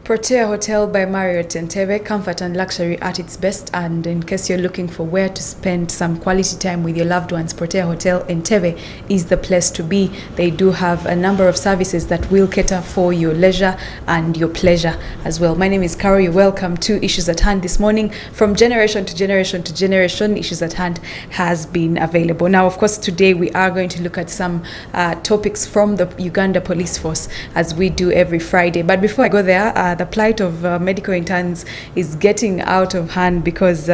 Protea Hotel by Marriott Entebbe, comfort and luxury at its best. And in case you're looking for where to spend some quality time with your loved ones, Protea Hotel Entebbe is the place to be. They do have a number of services that will cater for your leisure and your pleasure as well. My name is Carol. You're welcome to Issues at Hand this morning. From generation to generation to generation, Issues at Hand has been available. Now, of course, today we are going to look at some topics from the Uganda Police Force, as we do every Friday. But before I go there, the plight of medical interns is getting out of hand because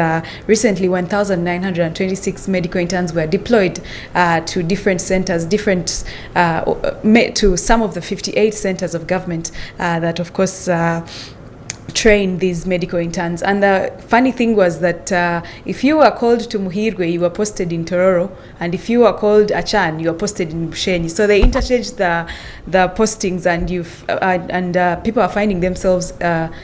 recently 1,926 medical interns were deployed to different centers, to some of the 58 centers of government that, of course, train these medical interns. And the funny thing was that if you were called to Muhirwe, you were posted in Tororo, and if you were called Achan, you were posted in Bushenyi. So they interchanged the postings, and people are finding themselves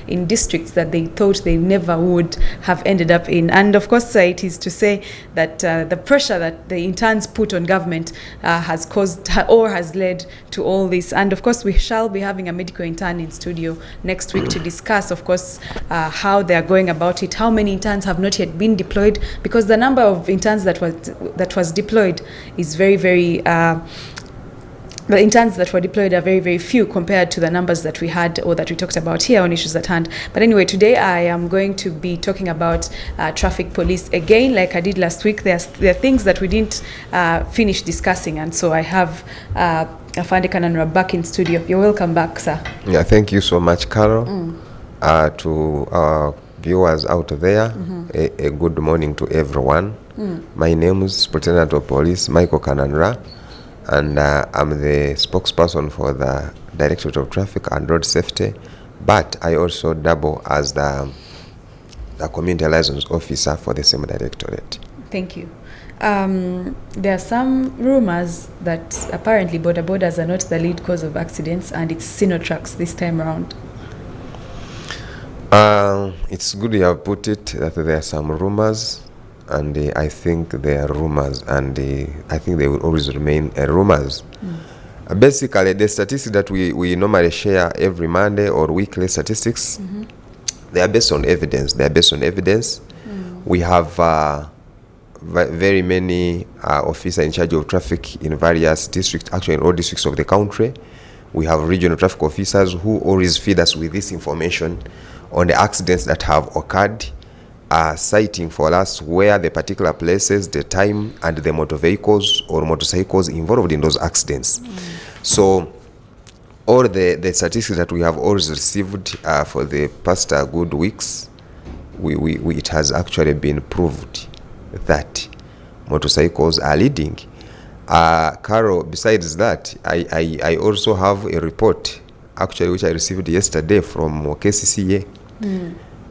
in districts that they thought they never would have ended up in. And of course, it is to say that the pressure that the interns put on government has caused or has led to all this. And of course, we shall be having a medical intern in studio next week to discuss, of course, how they are going about it, how many interns have not yet been deployed, because the number of interns that was deployed is very, very the interns that were deployed are very, very few compared to the numbers that we had or that we talked about here on Issues at Hand. But anyway, today I am going to be talking about traffic police again, like I did last week. There are things that we didn't finish discussing, and so I have Afande Kananura back in studio. You're welcome back, sir. Yeah, thank you so much, Carol. To our viewers out there, a good morning to everyone. My name is Superintendent of Police Michael Kananura, and I'm the spokesperson for the Directorate of Traffic and Road Safety, but I also double as the Community Liaison Officer for the same Directorate. Thank you. There are some rumors that apparently border borders are not the lead cause of accidents, and it's Sinotrax this time around. It's good you have put it that there are some rumors, and I think they are rumors, and I think they will always remain rumors. Basically, the statistics that we normally share every Monday or weekly statistics, they are based on evidence. We have very many officers in charge of traffic in various districts, actually in all districts of the country. We have regional traffic officers who always feed us with this information on the accidents that have occurred, citing for us where the particular places, the time, and the motor vehicles or motorcycles involved in those accidents. So all the statistics that we have always received for the past good weeks, it has actually been proved that motorcycles are leading. Carol, besides that, I also have a report, actually, which I received yesterday from KCCA.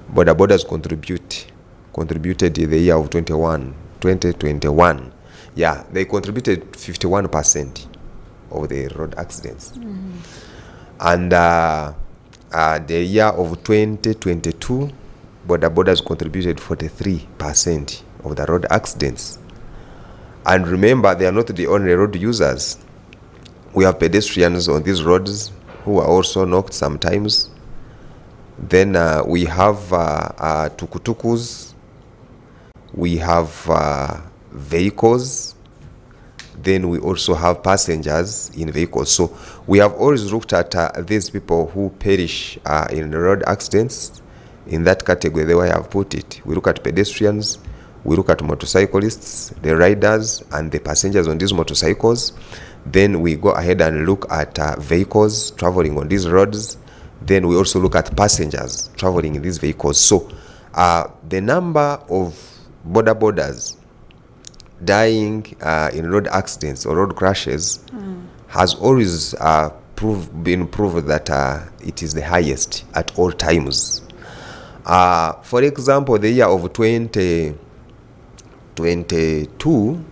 Border borders contributed in the year of 2021. Yeah, they contributed 51% of the road accidents. And the year of 2022, border borders contributed 43% of the road accidents. And remember, they are not the only road users. We have pedestrians on these roads who are also knocked sometimes. Then we have tukutukus, we have vehicles, then we also have passengers in vehicles. So we have always looked at these people who perish in road accidents. In that category, the way I have put it, we look at pedestrians, we look at motorcyclists, the riders, and the passengers on these motorcycles. Then we go ahead and look at vehicles traveling on these roads. Then we also look at passengers traveling in these vehicles. So the number of border borders dying in road accidents or road crashes has always been proven that it is the highest at all times. For example, the year of 2022,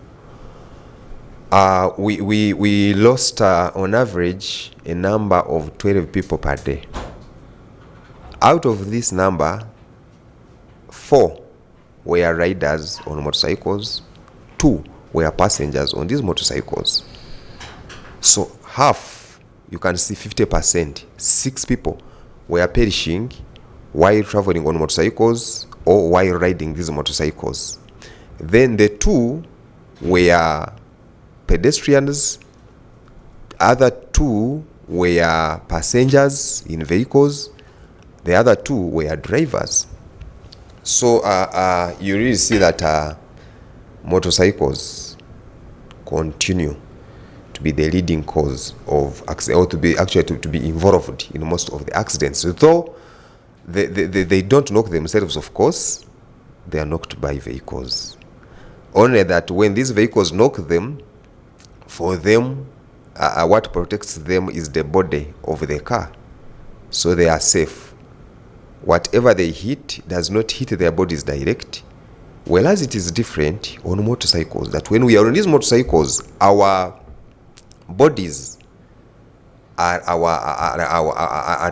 we lost on average a number of 12 people per day. Out of this number, 4 were riders on motorcycles, 2 were passengers on these motorcycles. So half, you can see 50%, 6 people were perishing while traveling on motorcycles or while riding these motorcycles. Then the 2 were pedestrians, other 2 were passengers in vehicles, the other 2 were drivers. So you really see that motorcycles continue to be the leading cause of accident, or to be actually to be involved in most of the accidents. Though they don't knock themselves, of course, they are knocked by vehicles. Only that when these vehicles knock them, for them, what protects them is the body of the car. So they are safe. Whatever they hit does not hit their bodies direct. Whereas it is different on motorcycles, that when we are on these motorcycles, our bodies are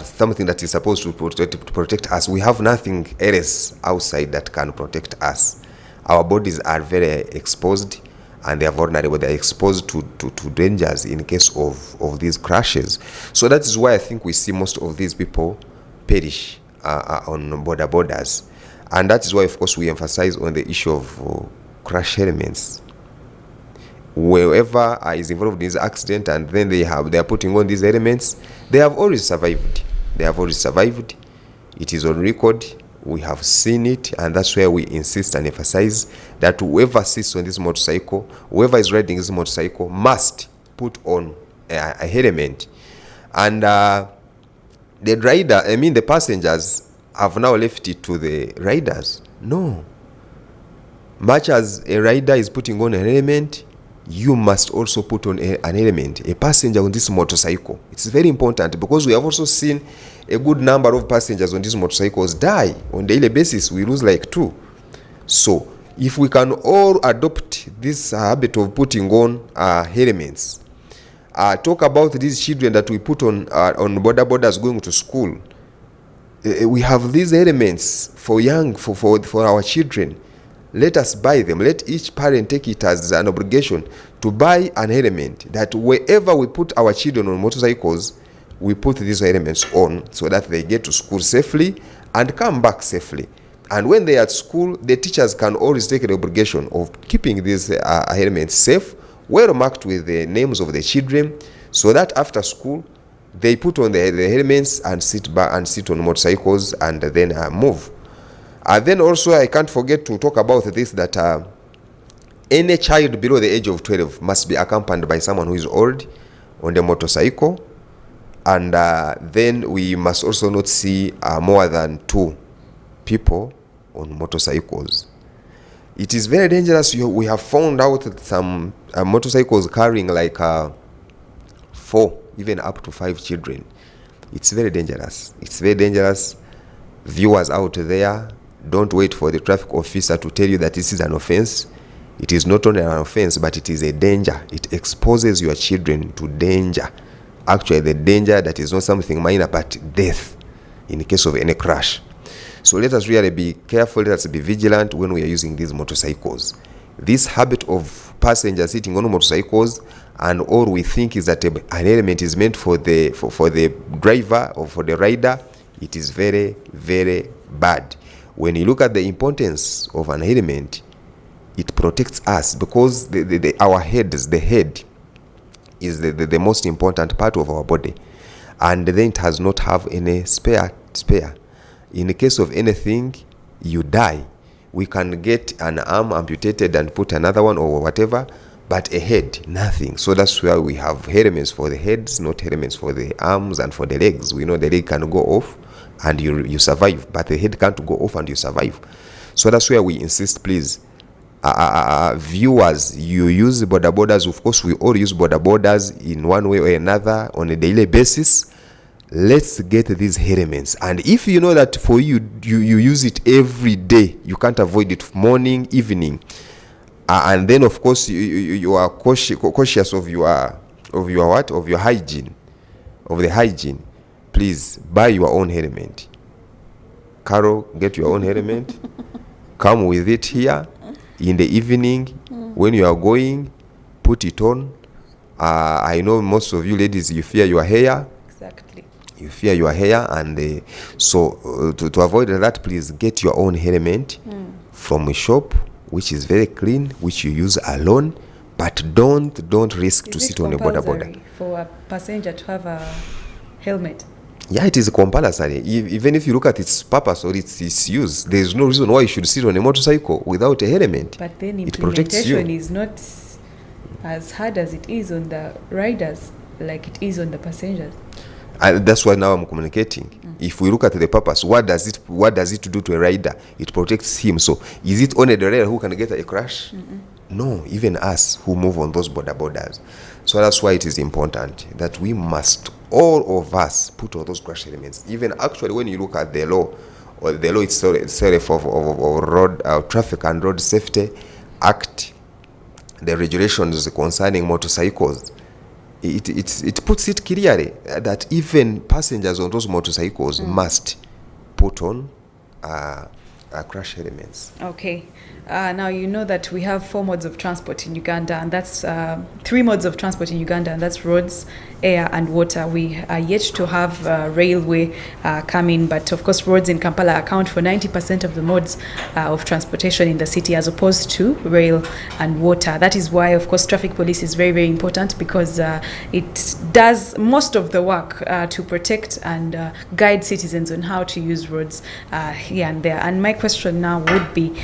something that is supposed to protect us. We have nothing else outside that can protect us. Our bodies are very exposed and they are vulnerable. They are exposed to dangers in case of these crashes. So that is why I think we see most of these people perish on borders. And that is why, of course, we emphasize on the issue of crash elements. Whoever is involved in this accident and then they are putting on these elements, they have always survived. They have always survived. It is on record. We have seen it, and that's where we insist and emphasize that whoever sits on this motorcycle, whoever is riding this motorcycle, must put on a helmet. And the passengers have now left it to the riders. No. Much as a rider is putting on an helmet, you must also put on an element, a passenger on this motorcycle. It's very important because we have also seen a good number of passengers on these motorcycles die on a daily basis. We lose like 2. So if we can all adopt this habit of putting on helmets, talk about these children that we put on borders going to school. We have these elements for our children. Let us buy them. Let each parent take it as an obligation to buy an element that wherever we put our children on motorcycles, we put these elements on so that they get to school safely and come back safely. And when they are at school, the teachers can always take the obligation of keeping these elements safe, well marked with the names of the children, so that after school, they put on the helmets and sit on motorcycles and then move. Then also, I can't forget to talk about this, that any child below the age of 12 must be accompanied by someone who is old on the motorcycle. And then we must also not see more than 2 people on motorcycles. It is very dangerous. We have found out that some motorcycles carrying like 4, even up to 5 children. It's very dangerous. It's very dangerous. Viewers out there, don't wait for the traffic officer to tell you that this is an offense. It is not only an offense, but it is a danger. It exposes your children to danger. Actually, the danger that is not something minor, but death in case of any crash. So let us really be careful. Let us be vigilant when we are using these motorcycles. This habit of passengers sitting on motorcycles, and all we think is that an element is meant for the driver or for the rider, it is very, very bad. When you look at the importance of an element, it protects us because our heads, the head is the most important part of our body, and then it has not have any spare. In the case of anything, you die. We can get an arm amputated and put another one or whatever, but a head, nothing. So that's why we have helmets for the heads, not helmets for the arms and for the legs. We know the leg can go off and you survive, but the head can't go off and you survive. So that's where we insist, please, viewers, you use borders. Of course, we all use borders in one way or another on a daily basis. Let's get these helmets. And if you know that for you use it every day, you can't avoid it morning, evening, and then of course you are cautious of your hygiene, please buy your own helmet. Carol, get your own helmet. Come with it here in the evening when you are going, put it on. I know most of you ladies, you fear your hair. Exactly. You fear your hair, and to avoid that, please get your own helmet from a shop which is very clean, which you use alone, but don't risk to sit on a boda boda. Is it compulsory for a passenger to have a helmet? Yeah, it is compulsory. Even if you look at its purpose or its use, there is no reason why you should sit on a motorcycle without a helmet. But then it protects you. implementation is not as hard as it is on the riders, like it is on the passengers. That's why now I'm communicating. If we look at the purpose, what does it do to a rider? It protects him. So is it only the rider who can get a crash? No, even us who move on those borders. So that's why it is important that we must, all of us, put all those crash elements. Even actually, when you look at the law, or the law itself of Road Traffic and Road Safety Act, the regulations concerning motorcycles, it puts it clearly that even passengers on those motorcycles must put on crash elements. Okay. Now you know that we have 4 modes of transport in Uganda, and that's 3 modes of transport in Uganda, and that's roads, air, and water. We are yet to have railway come in, but of course roads in Kampala account for 90% of the modes of transportation in the city, as opposed to rail and water. That is why, of course, traffic police is very, very important, because it does most of the work to protect and guide citizens on how to use roads here and there. And my question now would be,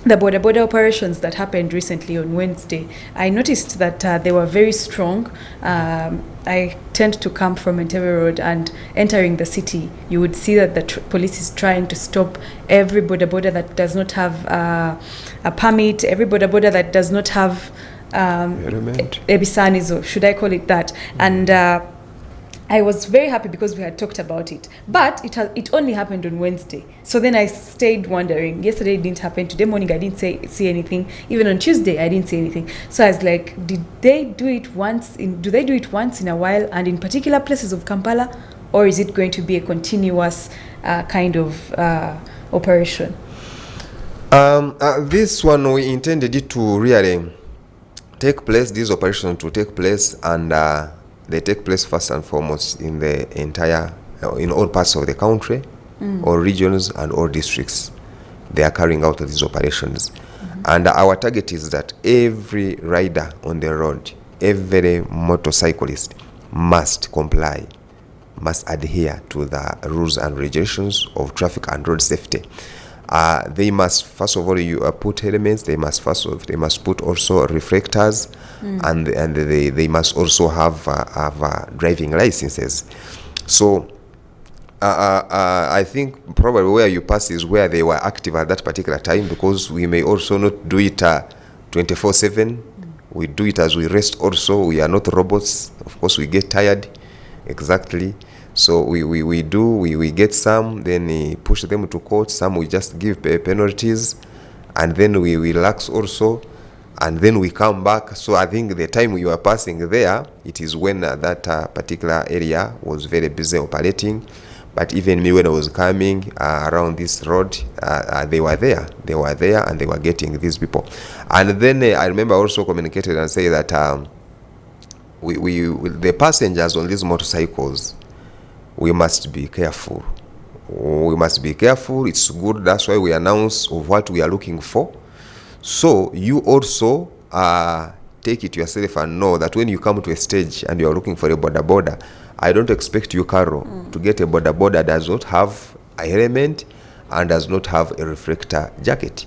the border operations that happened recently on Wednesday, I noticed that they were very strong. I tend to come from Entebbe Road, and entering the city, you would see that the police is trying to stop every border that does not have a permit, every border that does not have ebisanizo, should I call it that? And I was very happy because we had talked about it, but it only happened on Wednesday. So then I stayed wondering. Yesterday it didn't happen. Today morning I didn't see anything. Even on Tuesday I didn't see anything. So I was like, do they do it once in a while, and in particular places of Kampala, or is it going to be a continuous kind of operation? This one, we intended it to really take place. These operations to take place, and they take place first and foremost in the entire, in all parts of the country, all regions and all districts. They are carrying out these operations. And our target is that every rider on the road, every motorcyclist must comply, must adhere to the rules and regulations of traffic and road safety. They must, first of all, put helmets. They must put also reflectors, and they must also have driving licenses. So I think probably where you pass is where they were active at that particular time, because we may also not do it 24/7. We do it as we rest also. We are not robots. Of course, we get tired. Exactly. So we get some, then we push them to court. Some we just give penalties, and then we relax also, and then we come back. So I think the time we were passing there, it is when that particular area was very busy operating. But even me, when I was coming around this road, they were there, and they were getting these people. And then I remember also communicated and say that the passengers on these motorcycles, we must be careful. It's good. That's why we announce of what we are looking for. So you also take it yourself and know that when you come to a stage and you are looking for a border, I don't expect you, Carol, to get a border that does not have a helmet and does not have a reflector jacket.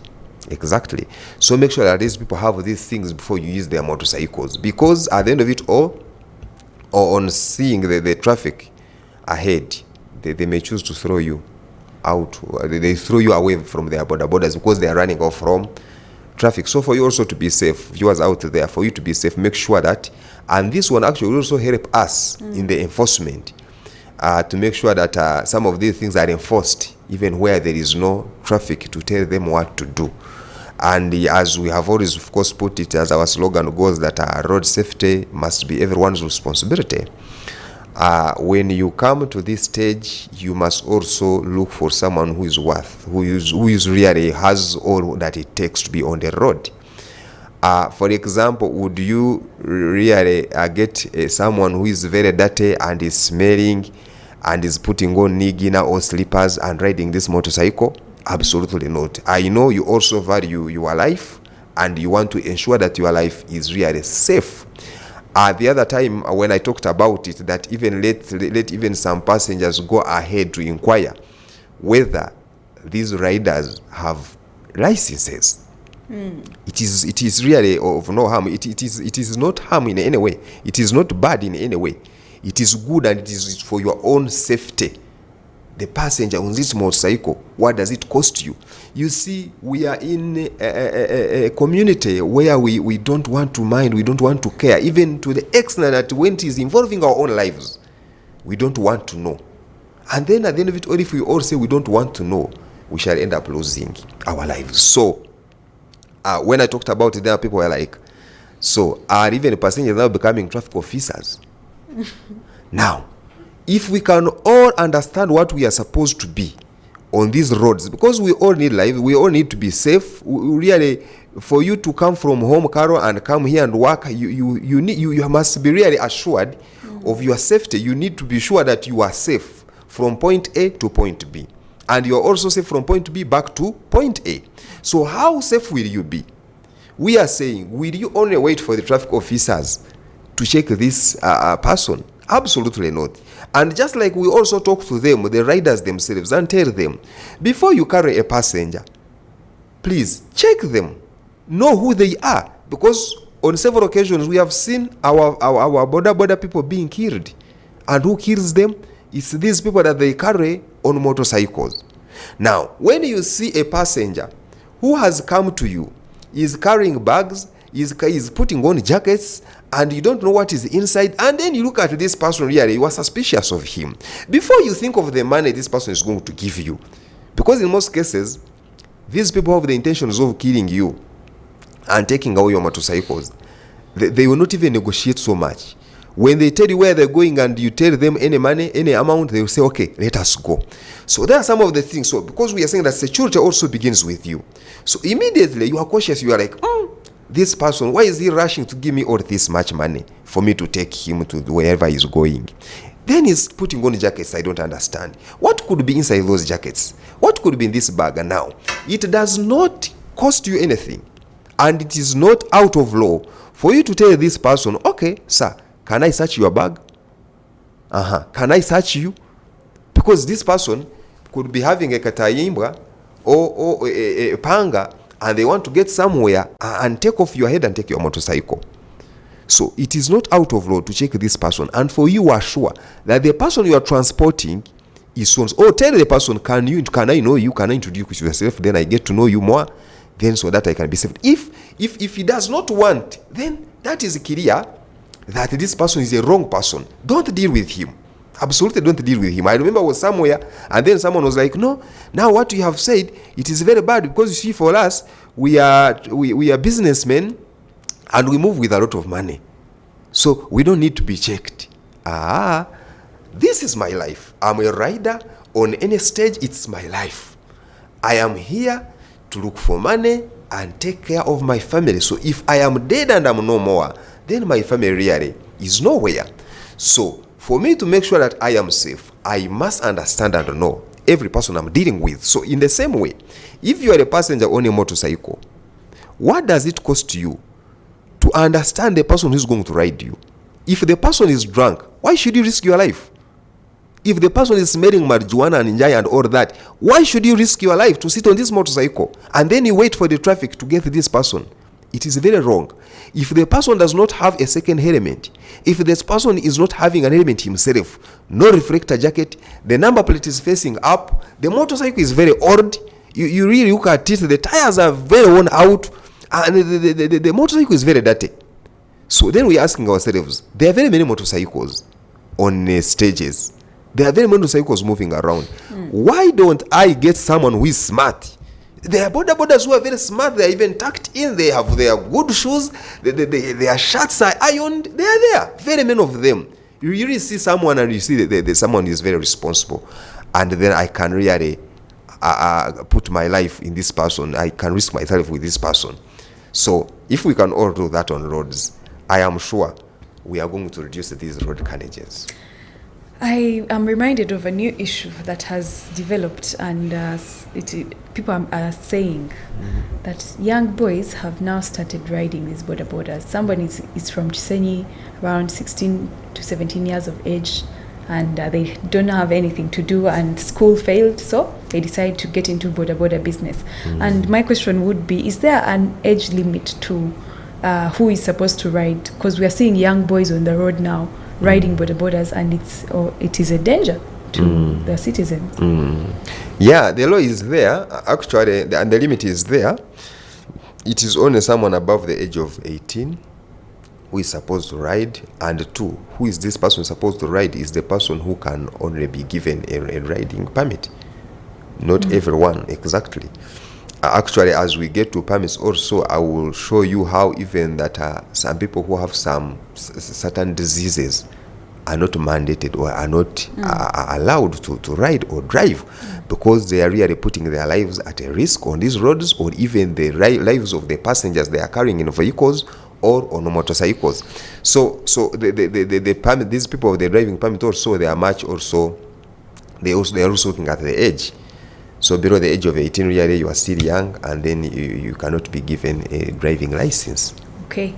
Exactly. So make sure that these people have these things before you use their motorcycles, because at the end of it all, or on seeing the traffic ahead, they may choose to throw you out. They throw you away from their borders because they are running off from traffic. So for you also to be safe, viewers out there, for you to be safe, make sure that, and this one actually will also help us in the enforcement, to make sure that some of these things are enforced even where there is no traffic, to tell them what to do. And as we have always, of course, put it, as our slogan goes, that road safety must be everyone's responsibility. When you come to this stage, you must also look for someone who is really has all that it takes to be on the road. For example, would you really get someone who is very dirty and is smelling and is putting on nigina or slippers and riding this motorcycle? Absolutely not. I know you also value your life and you want to ensure that your life is really safe. The other time when I talked about it, that even let even some passengers go ahead to inquire whether these riders have licenses. It is really of no harm. It is not harm in any way. It is not bad in any way. It is good and it is for your own safety. The passenger on this motorcycle, what does it cost you? You see, we are in a community where we don't want to mind, we don't want to care, even to the extent that when it is involving our own lives, we don't want to know. And then at the end of it all, if we all say we don't want to know, we shall end up losing our lives. So, when I talked about it, there people were like, so are even passengers now becoming traffic officers? Now, if we can all understand what we are supposed to be on these roads, because we all need life, we all need to be safe. Really, for you to come from home, Carol, and come here and work, you must be really assured of your safety. You need to be sure that you are safe from point A to point B. And you are also safe from point B back to point A. So how safe will you be? We are saying, will you only wait for the traffic officers to check this person? Absolutely not. And just like we also talk to them, the riders themselves, and tell them, before you carry a passenger, please check them, know who they are, because on several occasions we have seen our border people being killed, and who kills them? It's these people that they carry on motorcycles. Now, when you see a passenger who has come to you, is carrying bags, is putting on jackets, and you don't know what is inside, and then you look at this person, really, you are suspicious of him. Before you think of the money this person is going to give you, because in most cases, these people have the intentions of killing you and taking away your motorcycles. They will not even negotiate so much. When they tell you where they're going and you tell them any money, any amount, they will say, okay, let us go. So there are some of the things. So because we are saying that security also begins with you. So immediately you are cautious. You are like, this person, why is he rushing to give me all this much money for me to take him to wherever he's going? Then he's putting on jackets I don't understand. What could be inside those jackets? What could be in this bag? And now, it does not cost you anything. And it is not out of law for you to tell this person, okay, sir, can I search your bag? Can I search you? Because this person could be having a katayimbwa or a panga, and they want to get somewhere and take off your head and take your motorcycle. So it is not out of law to check this person, and for you are sure that the person you are transporting is so. Oh, tell the person, can I know you? Can I introduce yourself? Then I get to know you more. Then so that I can be safe. If he does not want, then that is clear that this person is a wrong person. Don't deal with him. Absolutely don't deal with him. I remember I was somewhere and then someone was like, no, now what you have said, it is very bad, because you see, for us, we are businessmen and we move with a lot of money. So we don't need to be checked. This is my life. I'm a rider on any stage. It's my life. I am here to look for money and take care of my family. So if I am dead and I'm no more, then my family really is nowhere. So for me to make sure that I am safe, I must understand and know every person I'm dealing with. So in the same way, if you are a passenger on a motorcycle, what does it cost you to understand the person who's going to ride you? If the person is drunk, why should you risk your life? If the person is smelling marijuana and njai and all that, why should you risk your life to sit on this motorcycle and then you wait for the traffic to get this person? It is very wrong. If the person does not have a second helmet, if this person is not having an helmet himself, no reflector jacket, the number plate is facing up, the motorcycle is very old, you really look at it, the tires are very worn out, and the motorcycle is very dirty. So then we're asking ourselves, there are very many motorcycles on stages. There are very many motorcycles moving around. Why don't I get someone who is smart? There are boarders who are very smart. They are even tucked in. They have their good shoes. Their shirts are ironed. They are there. Very many of them. You really see someone and you see that someone is very responsible. And then I can really put my life in this person. I can risk myself with this person. So If we can all do that on roads, I am sure we are going to reduce these road carnages. I am reminded of a new issue that has developed, and people are saying that young boys have now started riding these boda. Someone is from Chisenyi, around 16 to 17 years of age, and they don't have anything to do, and school failed, so they decide to get into boda business. And my question would be, is there an age limit to who is supposed to ride? Because we are seeing young boys on the road now riding bodas, and it is a danger to the citizens. Yeah, the law is there, actually, and the limit is there. It is only someone above the age of 18 who is supposed to ride, and 2, who is this person supposed to ride is the person who can only be given a riding permit. Not everyone, exactly. Actually, as we get to permits also, I will show you how even that some people who have some certain diseases are not mandated or are not allowed to ride or drive, because they are really putting their lives at a risk on these roads, or even the lives of the passengers they are carrying in vehicles or on motorcycles. So the permit, these people with the driving permit also, they are much also, they are also looking at the age. So below the age of 18, really, you are still young, and then you cannot be given a driving license. Okay.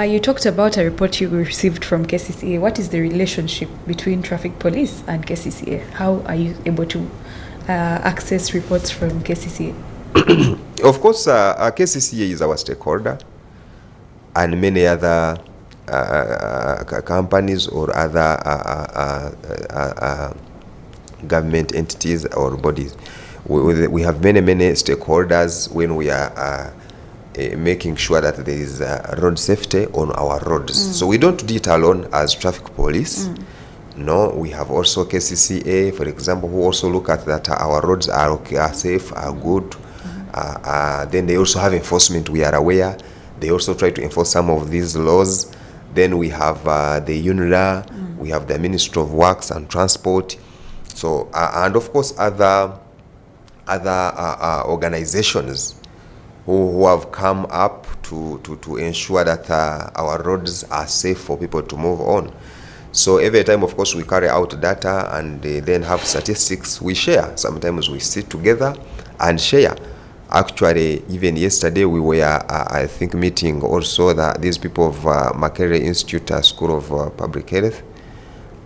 You talked about a report you received from KCCA. What is the relationship between traffic police and KCCA? How are you able to access reports from KCCA? Of course, KCCA is our stakeholder, and many other companies or other government entities or bodies. We have many stakeholders when we are making sure that there is road safety on our roads. So we don't do it alone as traffic police. No, we have also KCCA, for example, who also look at that our roads are okay, are safe, are good. Then they also have enforcement, we are aware. They also try to enforce some of these laws. Then we have the UNRA, we have the Ministry of Works and Transport. So, and of course other organizations who have come up to ensure that our roads are safe for people to move on. So every time, of course, we carry out data and then have statistics we share. Sometimes we sit together and share. Actually, even yesterday we were, I think, meeting also these people of Makerere Institute School of Public Health,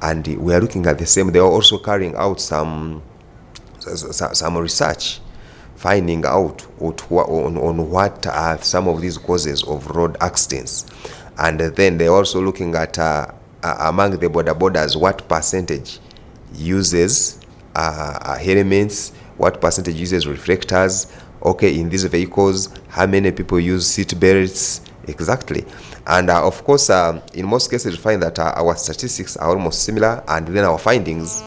and we are looking at the same. They are also carrying out some research, finding out on what are some of these causes of road accidents, and then they are also looking at among the bodas what percentage uses helmets, what percentage uses reflectors. Okay, in these vehicles, how many people use seat belts exactly? And of course, in most cases, we find that our statistics are almost similar, and then our findings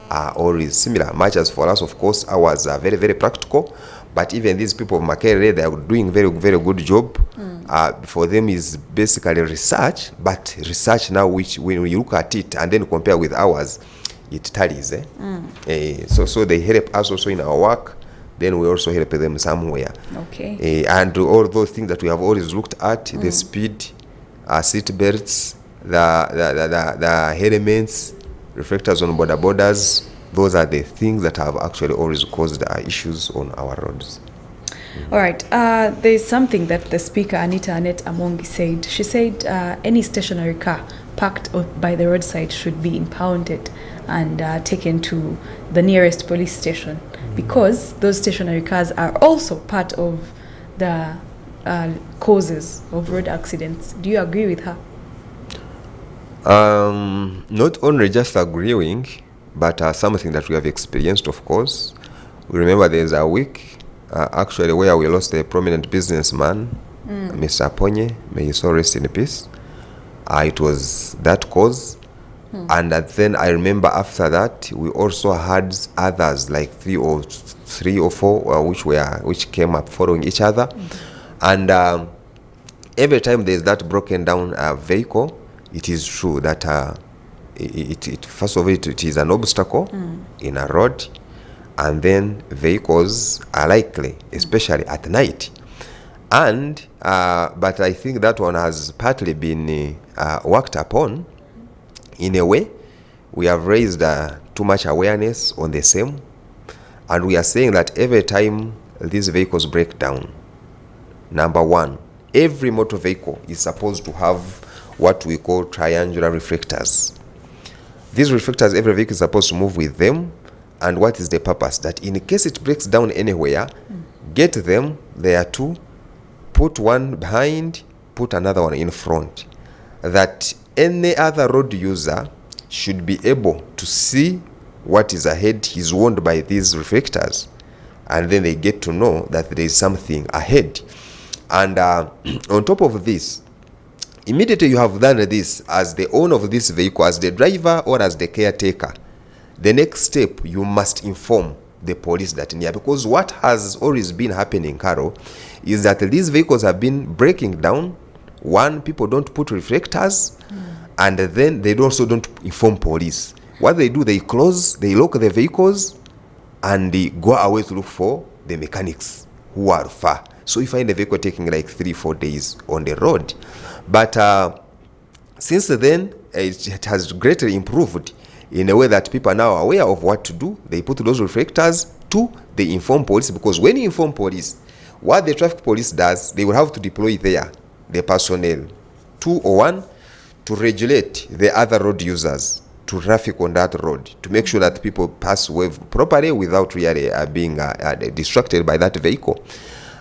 are always similar. Much as for us, of course, ours are very practical. But even these people of Makerere, they are doing very good job. For them is basically research, but research now which when you look at it and then compare with ours, it tallies. So they help us also in our work. Then we also help them somewhere. Okay. And all those things that we have always looked at, the speed, seat belts, the helmets, reflectors on bodas, those are the things that have actually always caused issues on our roads. All right. There's something that the speaker, Anita Annette Amongi, said. She said any stationary car parked by the roadside should be impounded and taken to the nearest police station, because those stationary cars are also part of the causes of road accidents. Do you agree with her? Not only just agreeing, but something that we have experienced, of course. We remember there's a week actually where we lost a prominent businessman, Mr. Aponye, may his soul rest in peace. It was that cause. And then I remember after that we also had others like three or four which came up following each other. And every time there's that broken down vehicle, it is true that it first of all it is an obstacle in a road, and then vehicles are likely, especially at night. And but I think that one has partly been worked upon in a way. We have raised too much awareness on the same, and we are saying that every time these vehicles break down, number one, every motor vehicle is supposed to have what we call triangular reflectors. These reflectors, every vehicle is supposed to move with them. And what is the purpose? That in case it breaks down anywhere, get them there too, put one behind, put another one in front. That any other road user should be able to see what is ahead. He's warned by these reflectors, and then they get to know that there is something ahead. And on top of this, immediately you have done this as the owner of this vehicle, as the driver or as the caretaker, the next step, you must inform the police that near, because what has always been happening, Carol, is that these vehicles have been breaking down. One, people don't put reflectors, and then they also don't inform police. What they do, they lock the vehicles, and they go away to look for the mechanics who are far. So you find the vehicle taking like 3-4 days on the road. But since then, it has greatly improved in a way that people are now aware of what to do. They put those reflectors. Two, they inform police, because when you inform police, what the traffic police does, they will have to deploy there the personnel, 2 or 1, to regulate the other road users to traffic on that road, to make sure that people pass properly without really being distracted by that vehicle.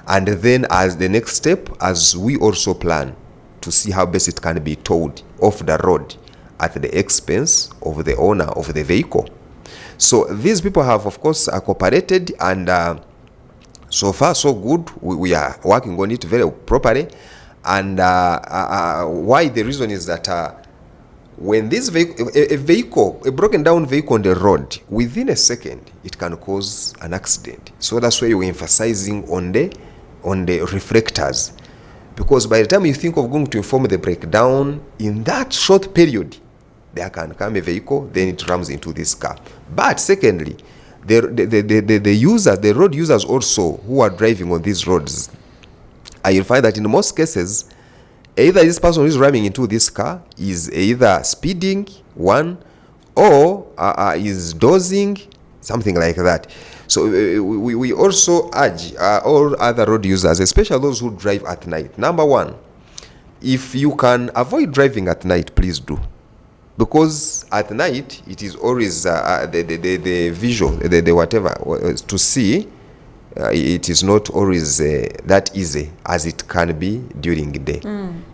And then as the next step, as we also plan to see how best it can be towed off the road at the expense of the owner of the vehicle. So these people have, of course, cooperated, and so far so good. We are working on it very properly. And why? The reason is that when this vehicle, a broken down vehicle on the road, within a second, it can cause an accident. So that's why we're emphasizing on the reflectors. Because by the time you think of going to inform the breakdown, in that short period, there can come a vehicle, then it rams into this car. But secondly, the users, the road users also who are driving on these roads, you'll find that in most cases, either this person who is ramming into this car is either speeding, one, or is dozing, something like that. So we also urge all other road users, especially those who drive at night. Number one, if you can avoid driving at night, please do. Because at night, it is always the visual, the whatever, to see, it is not always that easy as it can be during the day.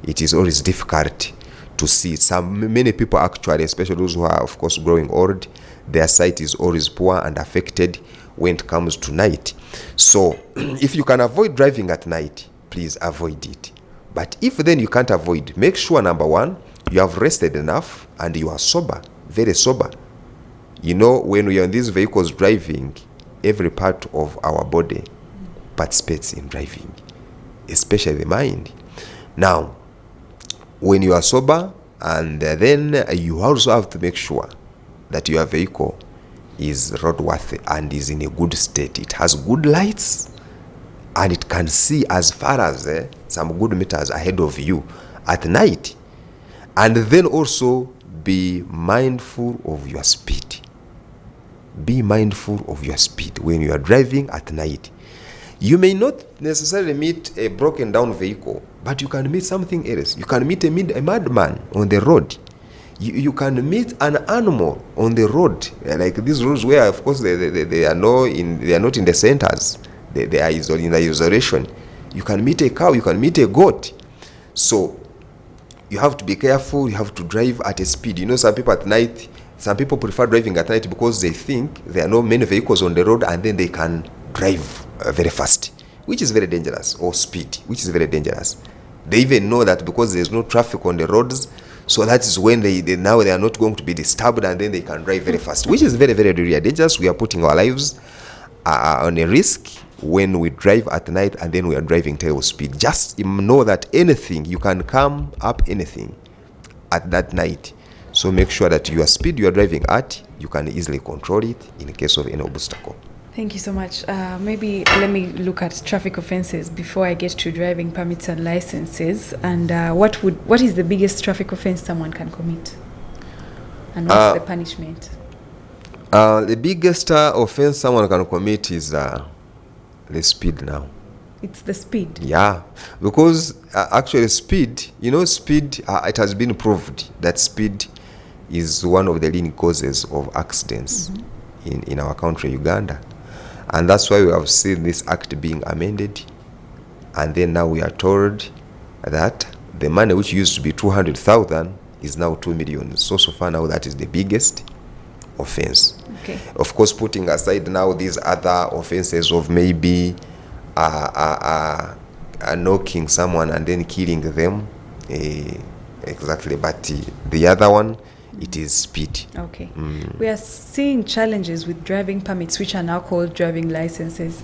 It is always difficult to see. Many people actually, especially those who are, of course, growing old, their sight is always poor and affected when it comes to night. So if you can avoid driving at night, please avoid it. But if then you can't avoid, make sure, number one, you have rested enough and you are sober, very sober. You know, when we are in these vehicles driving, every part of our body participates in driving, especially the mind. Now, when you are sober, and then you also have to make sure that your vehicle is roadworthy and is in a good state. It has good lights, and it can see as far as some good meters ahead of you at night. And then also be mindful of your speed. Be mindful of your speed when you are driving at night. You may not necessarily meet a broken down vehicle, but you can meet something else. You can meet a madman on the road. You can meet an animal on the road, like these roads where, of course, they are not in the centers. They are in the isolation. You can meet a cow. You can meet a goat. So you have to be careful. You have to drive at a speed. You know, some people prefer driving at night because they think there are not many vehicles on the road, and then they can drive very fast, which is very dangerous, or speed, which is very dangerous. They even know that because there's no traffic on the roads, so that is when they are not going to be disturbed, and then they can drive very fast, which is very, very, very dangerous. We are putting our lives on a risk when we drive at night, and then we are driving terrible speed. Just know that anything, you can come up anything at that night. So make sure that your speed you are driving at, you can easily control it in case of any obstacle. Thank you so much. Maybe let me look at traffic offences before I get to driving permits and licenses. And what is the biggest traffic offence someone can commit? And what's the punishment? The biggest offense someone can commit is the speed now. It's the speed. Yeah, because actually speed, it has been proved that speed is one of the leading causes of accidents in our country, Uganda. And that's why we have seen this act being amended. And then now we are told that the money which used to be 200,000 is now 2 million. So far now that is the biggest offense. Okay. Of course, putting aside now these other offenses of maybe knocking someone and then killing them, exactly. But the other one, it is speed. Okay. We are seeing challenges with driving permits, which are now called driving licenses.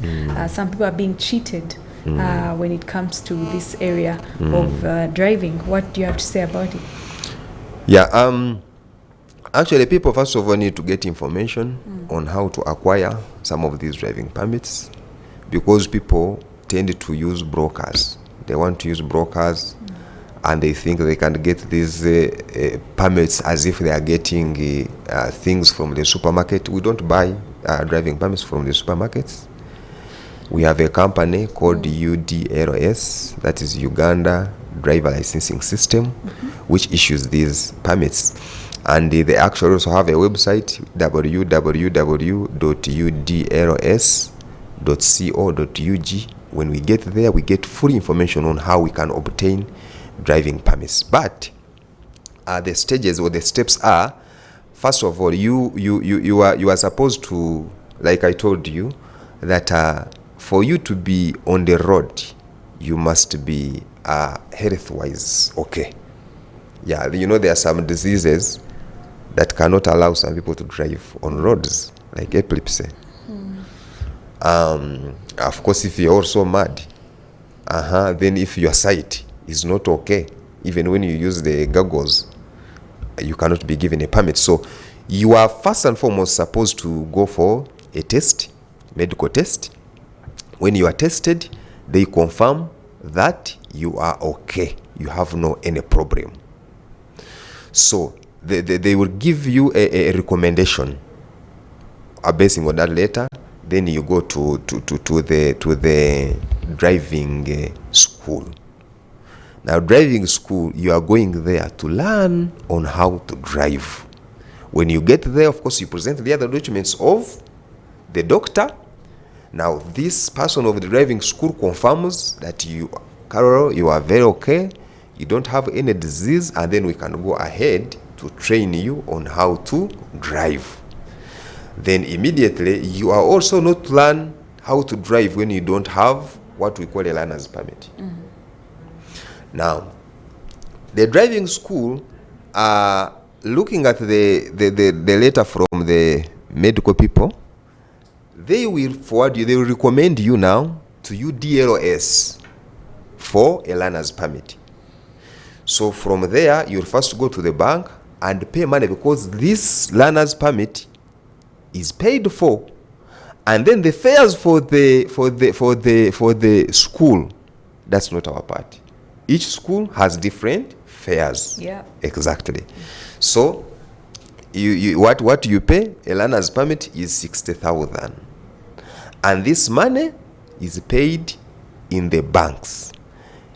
Some people are being cheated when it comes to this area of driving. What do you have to say about it? Yeah. Actually, people first of all need to get information on how to acquire some of these driving permits, because people tend to use brokers. They want to use brokers, and they think they can get these permits as if they are getting things from the supermarket. We don't buy driving permits from the supermarkets. We have a company called UDLS, that is Uganda Driver Licensing System, which issues these permits. And they actually also have a website, www.udls.co.ug. When we get there, we get full information on how we can obtain driving permits. But the stages or the steps are, first of all, you are supposed to, like I told you, that for you to be on the road, you must be health-wise okay. Yeah, there are some diseases that cannot allow some people to drive on roads, like epilepsy. Of course, if you're also mad, then if your sight is not okay, even when you use the goggles, you cannot be given a permit. So you are first and foremost supposed to go for a test, medical test. When you are tested, they confirm that you are okay, you have no any problem. So they will give you a recommendation basing on that letter. Then you go to the driving school. Now, driving school, you are going there to learn on how to drive. When you get there, of course, you present the other documents of the doctor. Now, this person of the driving school confirms that Carol, you are very okay, you don't have any disease, and then we can go ahead to train you on how to drive. Then immediately, you are also not to learn how to drive when you don't have what we call a learner's permit. Now, the driving school, looking at the letter from the medical people, they will forward you, they will recommend you now to UDLS for a learner's permit. So from there, you'll first go to the bank and pay money, because this learner's permit is paid for, and then the fares for the school, that's not our part. Each school has different fares. Yeah. Exactly. So what you pay, a learner's permit is 60,000, and this money is paid in the banks.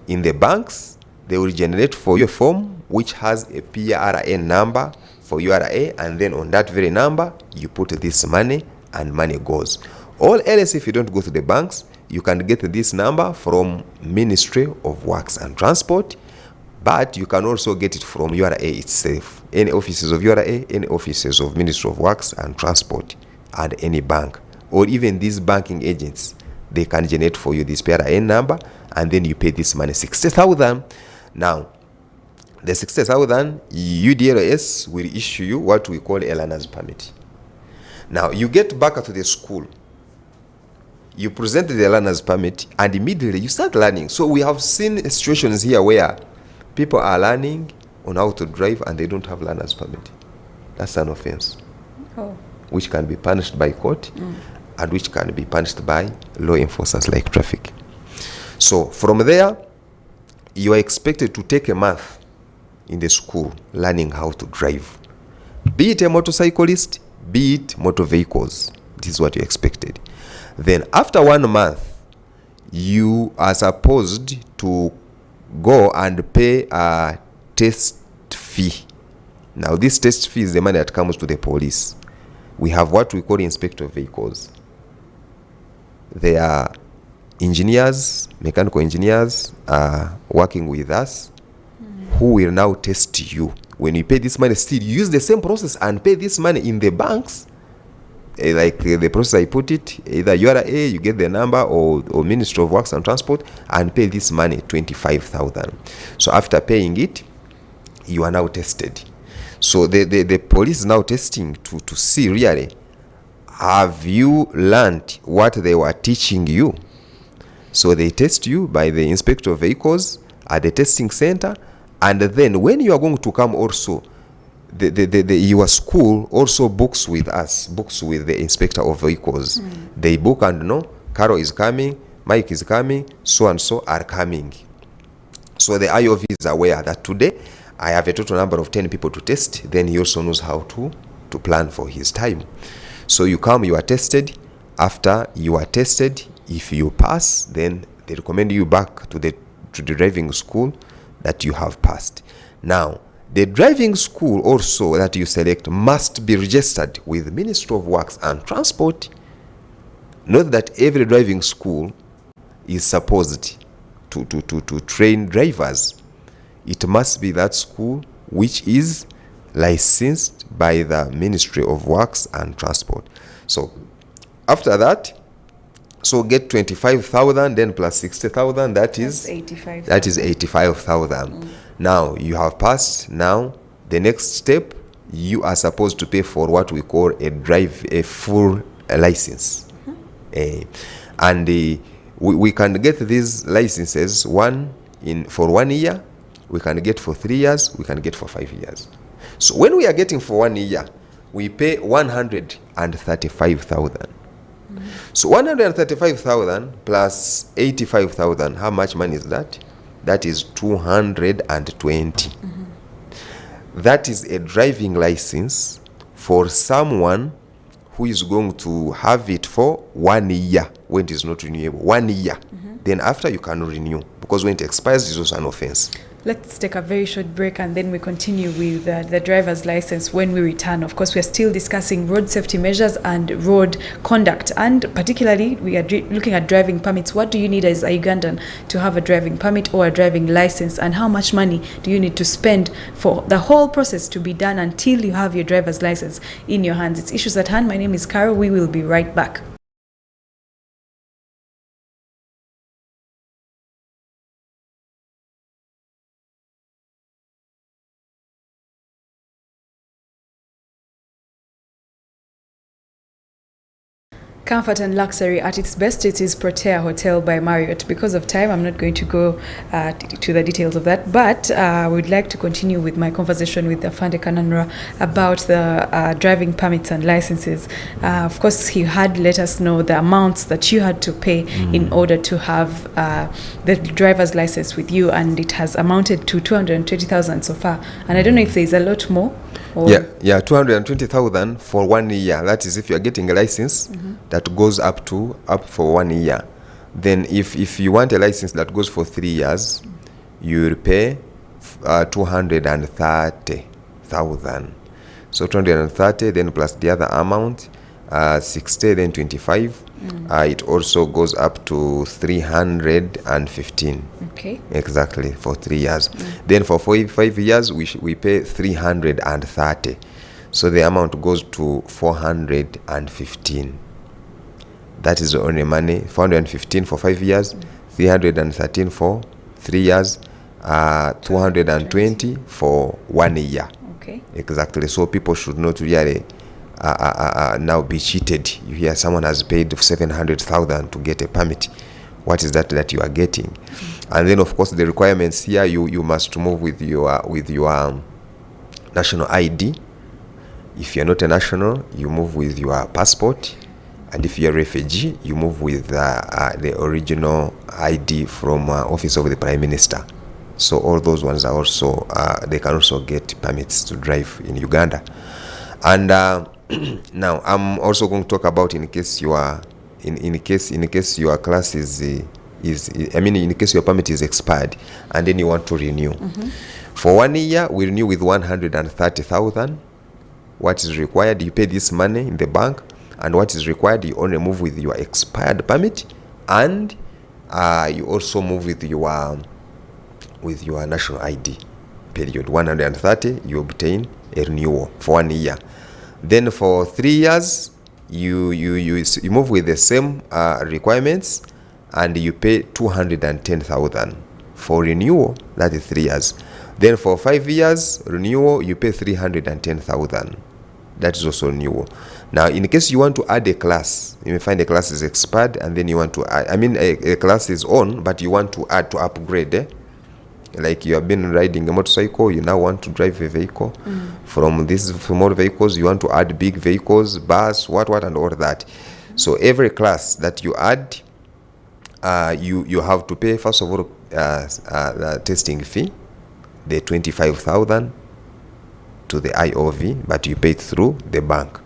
In the banks, they will generate for you a form which has a PRA number for URA, and then on that very number, you put this money, and money goes. All else, if you don't go to the banks, you can get this number from Ministry of Works and Transport, but you can also get it from URA itself. Any offices of URA, any offices of Ministry of Works and Transport, and any bank, or even these banking agents, they can generate for you this PRA number, and then you pay this money, 60,000. Now, the 60,000, UDLS will issue you what we call a learner's permit. Now, you get back to the school, you present the learner's permit, and immediately you start learning. So we have seen situations here where people are learning on how to drive and they don't have learner's permit. That's an offense, which can be punished by court. and which can be punished by law enforcers like traffic. So from there, you are expected to take a month in the school learning how to drive. Be it a motorcyclist, be it motor vehicles. This is what you expected. Then after 1 month, you are supposed to go and pay a test fee. Now this test fee is the money that comes to the police. We have what we call inspector vehicles. They are engineers, mechanical engineers working with us who will now test you. When you pay this money, still use the same process and pay this money in the banks. Like the process I put it, either URA, you get the number, or Ministry of Works and Transport, and pay this money, 25,000. So after paying it, you are now tested. So the police is now testing to see really, have you learned what they were teaching you? So they test you by the inspector of vehicles at the testing center, and then when you are going to come also, your school also books with us, books with the inspector of vehicles. They book and know Carol is coming, Mike is coming, so and so are coming. So the IOV is aware that today I have a total number of 10 people to test. Then he also knows how to plan for his time. So you come, you are tested. After you are tested, if you pass, then they recommend you back to the driving school that you have passed. Now, the driving school also that you select must be registered with Ministry of Works and Transport. Note that every driving school is supposed to train drivers. It must be that school which is licensed by the Ministry of Works and Transport. So after that, so get 25,000, then plus 60,000, that is 85,000. That is 85,000. Now you have passed. Now the next step, you are supposed to pay for what we call a full license. And we can get these licenses for 1 year, we can get for 3 years, we can get for 5 years. So when we are getting for 1 year, we pay 135,000. So 135,000 plus 85,000, how much money is that? That is 220. That is a driving license for someone who is going to have it for 1 year when it is not renewable. 1 year. Then after you can renew, because when it expires, it's also an offense. Let's take a very short break and then we continue with the driver's license when we return. Of course, we are still discussing road safety measures and road conduct, and particularly we are looking at driving permits. What do you need as a Ugandan to have a driving permit or a driving license, and how much money do you need to spend for the whole process to be done until you have your driver's license in your hands? It's Issues at Hand. My name is Carol. We will be right back. Comfort and luxury at its best, it is Protea Hotel by Marriott. Because of time, I'm not going to go to the details of that, but I would like to continue with my conversation with Afande Kananura about the driving permits and licenses. Of course, he had let us know the amounts that you had to pay in order to have the driver's license with you, and it has amounted to 220,000 so far. And I don't know if there's a lot more. Yeah, 220,000 for 1 year. That is if you are getting a license that goes up for 1 year. Then if you want a license that goes for 3 years, you will pay 230,000. So 230, then plus the other amount, 60, then 25. It also goes up to 315. Okay. Exactly, for 3 years. Then for 5 years, we pay 330. So the amount goes to 415. That is the only money. 415 for 5 years, 313 for 3 years, 220 for 1 year. Okay. Exactly. So people should not really now be cheated. You hear someone has paid 700,000 to get a permit. What is that you are getting? And then of course the requirements here, you must move with your national ID. If you're not a national, you move with your passport, And if you're a refugee, you move with the original ID from Office of the Prime Minister. So all those ones are also, they can also get permits to drive in Uganda. And now I'm also going to talk about in case you are, in case your class is in case your permit is expired and then you want to renew. For 1 year, we renew with 130,000. What is required, you pay this money in the bank, and what is required, you only move with your expired permit, and you also move with your national ID. Period. 130, you obtain a renewal for 1 year. Then for 3 years, you move with the same requirements, and you pay 210,000 for renewal. That is 3 years. Then for 5 years renewal, you pay 310,000. That is also renewal. Now, in case you want to add a class, you may find a class is expired, and then you want to add, a class is on, but you want to add to upgrade. Like you have been riding a motorcycle, you now want to drive a vehicle. From these small vehicles, you want to add big vehicles, bus, what, and all that. So every class that you add, you have to pay, first of all, the testing fee, the 25,000 to the IOV, but you pay it through the bank.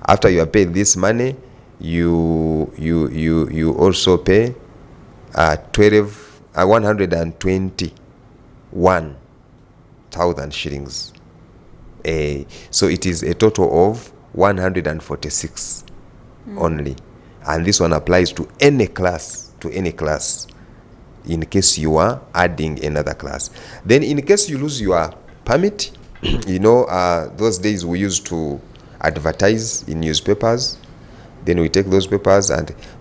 After you have paid this money, you also pay 121,000 shillings. So it is a total of 146 only, and this one applies to any class. In case you are adding another class. Then in case you lose your permit, those days we used to advertise in newspapers. Then we take those papers,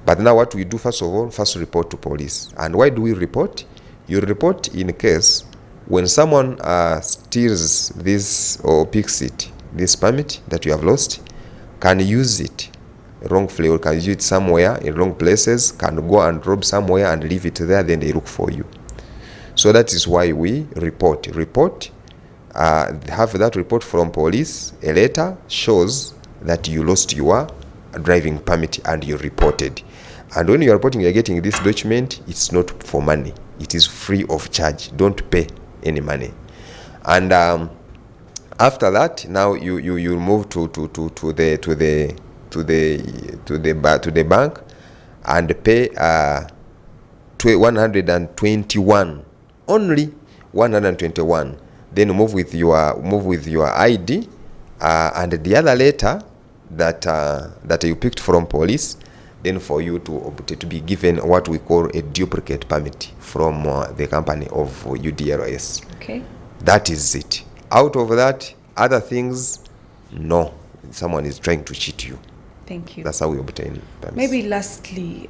but now what we do, first of all, report to police. And why do we report? You report in case when someone steals this or picks it, this permit that you have lost, can use it wrongfully, or can use it somewhere in wrong places, can go and rob somewhere and leave it there, then they look for you. So that is why we report. Have that report from police. A letter shows that you lost your driving permit and you reported. And when you are reporting, you are getting this document. It's not for money. It is free of charge. Don't pay any money. And after that, now you move to the bank and pay 121, only 121. Then move with your ID and the other letter that you picked from police. Then for you to be given what we call a duplicate permit from the company of UDLS. Okay. That is it. Out of that, other things, no. Someone is trying to cheat you. Thank you. That's how we obtain permits. Maybe lastly,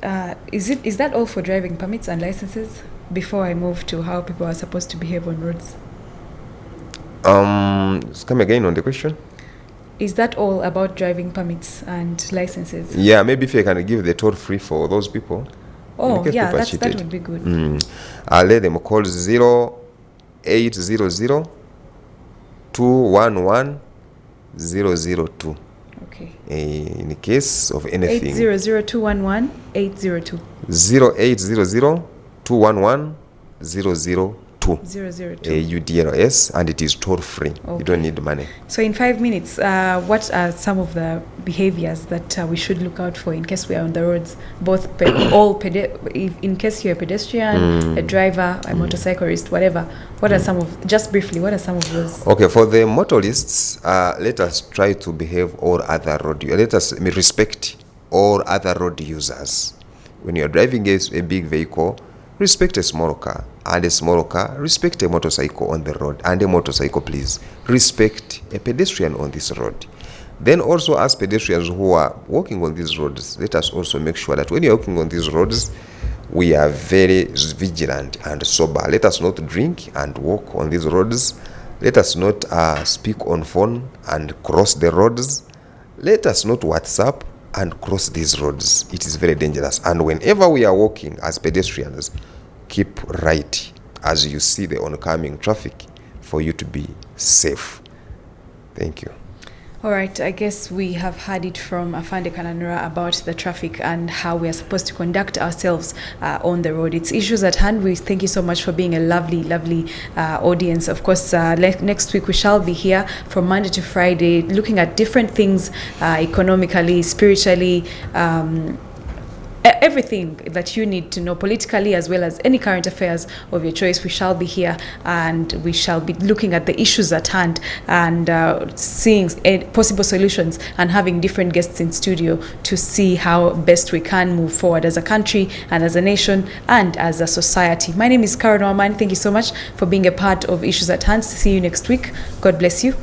is that all for driving permits and licenses? Before I move to how people are supposed to behave on roads. Come again on the question. Is that all about driving permits and licenses? Yeah, maybe if I can give the toll free for those people. Oh, yeah, that would be good. I'll let them call 0800 211 002. Okay. In case of anything. 800-211-802. 0800 211 002. 002. UDLS, and it is toll free. Okay. You don't need money. So in 5 minutes, what are some of the behaviors that we should look out for in case we are on the roads? Both in case you're a pedestrian, a driver, a motorcyclist, whatever. What are some of, just briefly, what are some of those? Okay, for the motorists, let us try to behave all other road. Let us respect all other road users. When you're driving a big vehicle, respect a small car, and a small car, respect a motorcycle on the road, and a motorcycle, please respect a pedestrian on this road. Then also, as pedestrians who are walking on these roads, let us also make sure that when you're walking on these roads, we are very vigilant and sober. Let us not drink and walk on these roads. Let us not speak on phone and cross the roads. Let us not WhatsApp and cross these roads. It is very dangerous. And whenever we are walking as pedestrians, keep right as you see the oncoming traffic for you to be safe. Thank you. All right, I guess we have heard it from Afande Kananura about the traffic and how we are supposed to conduct ourselves on the road. It's issues at hand. We thank you so much for being a lovely audience. Of course, next week we shall be here from Monday to Friday looking at different things economically, spiritually, everything that you need to know politically, as well as any current affairs of your choice. We shall be here and we shall be looking at the issues at hand and seeing possible solutions and having different guests in studio to see how best we can move forward as a country and as a nation and as a society. My name is Nowamani. Thank you so much for being a part of Issues at Hand. See you next week. God bless you.